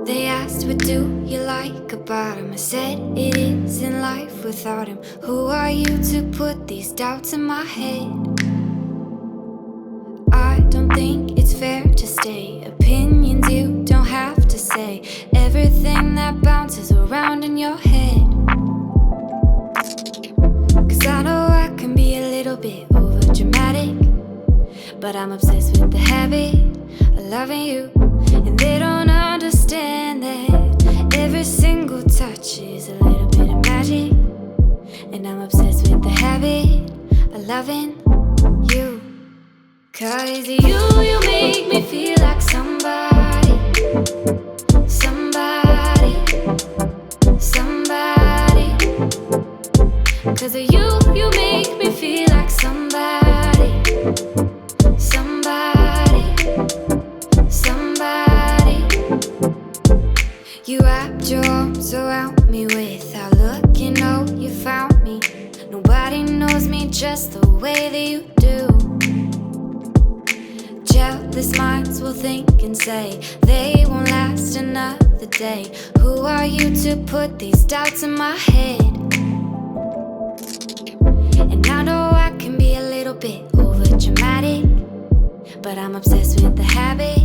They asked, what do you like about him? I said, it isn't life without him. Who are you to put these doubts in my head? I don't think it's fair to stay. Opinions you don't have to say. Everything that bounces around in your head. Cause I know I can be a little bit over dramatic, but I'm obsessed with the habit of loving you. And they don't understand that every single touch is a little bit of magic. And I'm obsessed with the habit of loving you. Cause you make me feel like somebody. Somebody. Somebody. Cause you make me feel like somebody. Somebody. Somebody. You wrapped your arms around me without looking, oh, you found me. Nobody knows me just the way that you do. Jealous minds will think and say they won't last another day. Who are you to put these doubts in my head? And I know I can be a little bit over dramatic, but I'm obsessed with the habit